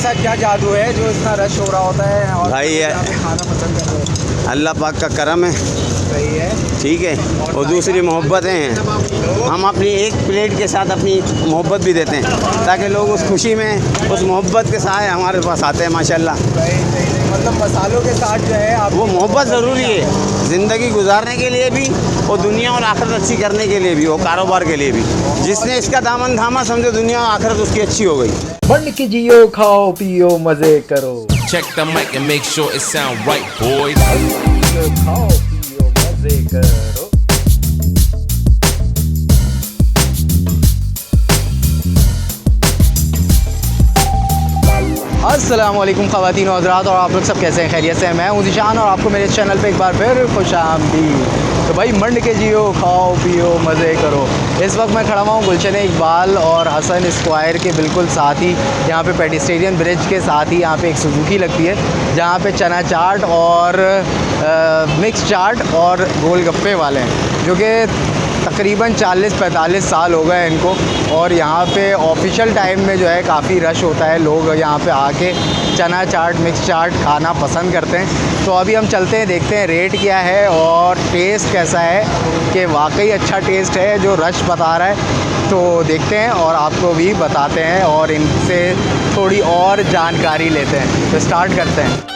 ऐसा क्या जादू है जो इतना रश हो रहा होता है और भाई यहाँ पे खाना पसंद कर रहे हैं? अल्लाह पाक का करम है, सही है। ठीक है, और दूसरी मोहब्बतें हैं। हम अपनी एक प्लेट के साथ अपनी मोहब्बत भी देते हैं ताकि लोग उस खुशी में, उस मोहब्बत के साथ हमारे पास आते हैं माशाल्लाह। सही मतलब मसालों के साथ जो है आप वो मोहब्बत ज़रूरी है ज़िंदगी गुजारने के लिए भी, और दुनिया और आखिरत अच्छी करने के लिए भी, और कारोबार के लिए भी। जिसने इसका दामन थामा समझो दुनिया और आखिरत उसकी अच्छी हो गई। बन के जियो, खाओ पियो मजे करो। Check the mic and make sure it sound right, boys. खाओ पियो मजे करो। अस्सलाम वालेकुम ख़वातीन और हज़रात, और आप लोग सब कैसे हैं? खैरियत से हैं? मैं हूं ज़ीशान और आपको मेरे चैनल पे एक बार फिर खुशामदीद। तो भाई मंड के जियो, खाओ पियो मज़े करो। इस वक्त मैं खड़ा हुआ हूँ गुलशन इकबाल और हसन स्क्वायर के बिल्कुल साथ ही, यहाँ पे पेडिस्ट्रियन ब्रिज के साथ ही यहाँ पे एक सुजुकी लगती है, जहाँ पे चना चाट और मिक्स चाट और गोलगप्पे वाले हैं, जो कि तकरीबन 40-45 साल हो गए इनको। और यहाँ पे ऑफिशियल टाइम में जो है काफ़ी रश होता है, लोग यहाँ पे आके चना चाट, मिक्स चाट खाना पसंद करते हैं। तो अभी हम चलते हैं, देखते हैं रेट क्या है और टेस्ट कैसा है, कि वाकई अच्छा टेस्ट है जो रश बता रहा है। तो देखते हैं और आपको भी बताते हैं और इनसे थोड़ी और जानकारी लेते हैं। तो स्टार्ट करते हैं।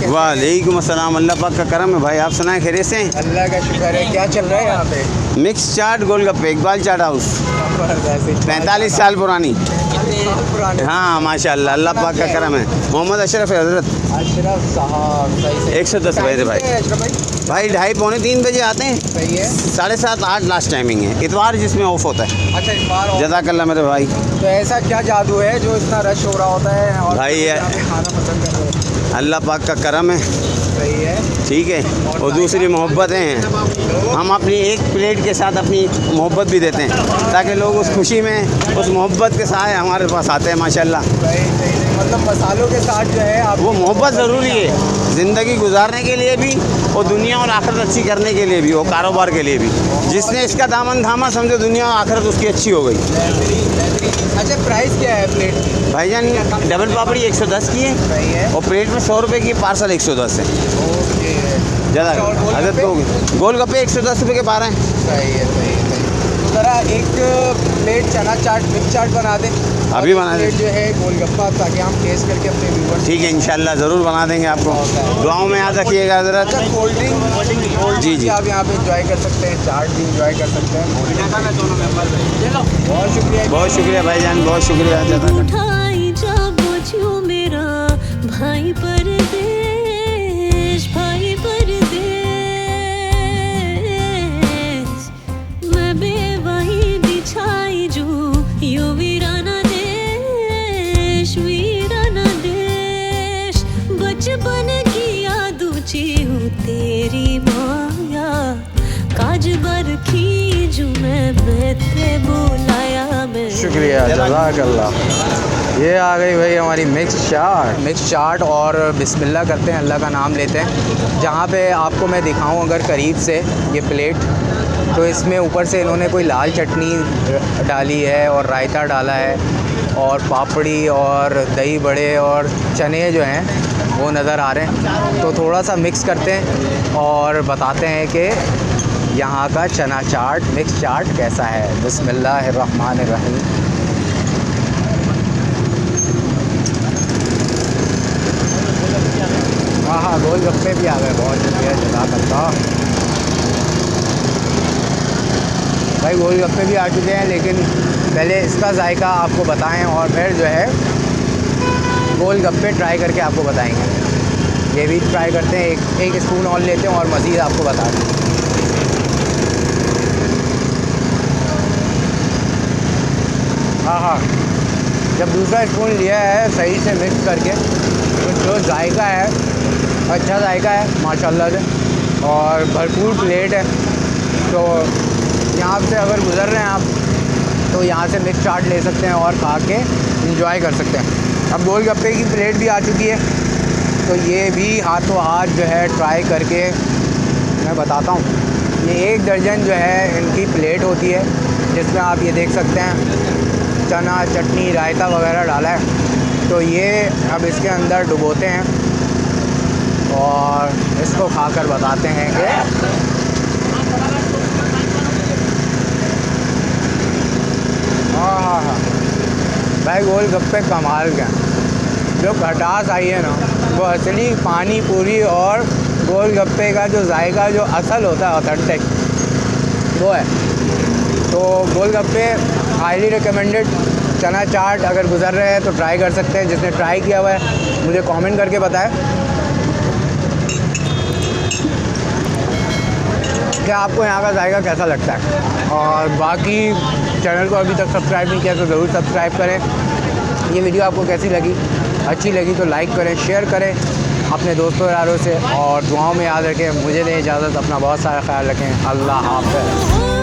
वालेकुम अस्सलाम। अल्लाह पाक का करम है भाई, आप सुनाएं खैरियत से? अल्लाह का शुक्र है। क्या चल रहा है यहाँ पे? मिक्स चाट गोलगप्पे, इकबाल चाट हाउस, 45 साल पुरानी। पुराने हाँ माशाल्लाह, अल्लाह पाक का करम है। मोहम्मद अशरफ हज़रत अशरफ साहब, सही सही। 110 बजे भाई। अशरफ भाई भाई 2:30-3 बजे आते हैं, सही है। 7:30-8 लास्ट टाइमिंग है, इतवार जिसमें ऑफ होता है। अच्छा, इस बार जज़ाकल्लाह मेरे भाई। तो ऐसा क्या जादू है जो इतना रश हो रहा होता है और भाई यहाँ पे खाना पसंद कर रहे हैं? अल्लाह पाक का करम है, सही है। ठीक है, और दूसरी मोहब्बतें हैं। हम अपनी एक प्लेट के साथ अपनी मोहब्बत भी देते हैं ताकि लोग उस खुशी में, उस मोहब्बत के साथ हमारे पास आते हैं माशाल्लाह। सही मतलब मसालों के साथ जो है आप वो मोहब्बत ज़रूरी है ज़िंदगी गुजारने के लिए भी, और दुनिया और आखिरत अच्छी करने के लिए भी, और कारोबार के लिए भी। जिसने इसका दामन थामा समझो दुनिया और आखिरत उसकी अच्छी हो गई। अच्छा, प्राइस क्या है प्लेट? भाईजान डबल पापड़ी 110 की है, सही है। और प्लेट में 100 रुपये की, पार्सल 110 है। ओके, ज़्यादा और गोलगप्पे? अगर तो गोलगप्पे 110 रुपये के 12 हैं। सही है, सही है। तो ज़रा एक प्लेट चना चाट, मिक्स चाट बना दें, अभी बना दें। प्लेट जो है गोलगप्पा, ताकि हम टेस्ट करके अपने व्यूअर्स। ठीक है, इंशाल्लाह ज़रूर बना देंगे आपको। दुआओं में याद रखिएगा ज़रा। अच्छा, कोल्ड ड्रिंक जी जी, आप यहाँ पे एंजॉय कर सकते हैं, चाट भी एंजॉय कर सकते हैं। बहुत शुक्रिया, बहुत शुक्रिया भाईजान, बहुत शुक्रिया। उठाई जब जो मेरा भाई परदेश, भाई परदेश, मैं बेवही बिछाई जो यो वीराना देश, वीराना देश। बचपन की याद हूँ तेरी माया, काज बरखी जो मैं ते बुलाया मैं। शुक्रिया, जज़ाकल्लाह। ये आ गई भाई हमारी मिक्स चाट और बिस्मिल्लाह करते हैं, अल्लाह का नाम लेते हैं। जहाँ पे आपको मैं दिखाऊं अगर करीब से ये प्लेट, तो इसमें ऊपर से इन्होंने कोई लाल चटनी डाली है और रायता डाला है, और पापड़ी और दही बड़े और चने जो हैं वो नज़र आ रहे हैं। तो थोड़ा सा मिक्स करते हैं और बताते हैं कि यहाँ का चना चाट, मिक्स चाट कैसा है। बिस्मिल्लाहिर्रहमानिर्रहीम। हाँ, गोलगप्पे भी आ गए, बहुत शुक्रिया, जज़ाकल्लाह भाई। गोलगप्पे भी आ चुके हैं, लेकिन पहले इसका जायका आपको बताएं और फिर जो है गोलगप्पे ट्राई करके आपको बताएंगे। ये भी ट्राई करते हैं, एक स्पून और लेते हैं और मज़ीद आपको बताते हैं। हाँ, जब दूसरा स्पून लिया है सही से मिक्स करके, तो जो जायका है, अच्छा जायका है माशाल्लाह से, और भरपूर प्लेट है। तो यहाँ से अगर गुज़र रहे हैं आप तो यहाँ से मिक्स चाट ले सकते हैं और खा के इंजॉय कर सकते हैं। अब गोलगप्पे की प्लेट भी आ चुकी है, तो ये भी हाथों हाथ जो है ट्राई करके मैं बताता हूँ। ये 1 दर्जन जो है इनकी प्लेट होती है, जिसमें आप ये देख सकते हैं चना, चटनी, रायता वगैरह डाला है। तो ये अब इसके अंदर डुबोते हैं और इसको खाकर बताते हैं कि हाँ भाई गोलगप्पे कमाल का। जो खटास आई है ना, वो असली पानी पूरी और गोलगप्पे का जो जायका जो असल होता है ऑथेंटिक, वो है। तो गोलगप्पे हाईली रिकमेंडेड। चना चाट अगर गुजर रहे हैं तो ट्राई कर सकते हैं। जिसने ट्राई किया हुआ है मुझे कमेंट करके बताएं कि आपको यहाँ का जायका कैसा लगता है। और बाकी चैनल को अभी तक सब्सक्राइब नहीं किया तो ज़रूर सब्सक्राइब करें। ये वीडियो आपको कैसी लगी, अच्छी लगी तो लाइक करें, शेयर करें अपने दोस्तों यारों से, और दुआओं में याद रखें। मुझे दें इजाज़त, अपना बहुत सारा ख्याल रखें। अल्लाह हाफ़िज़।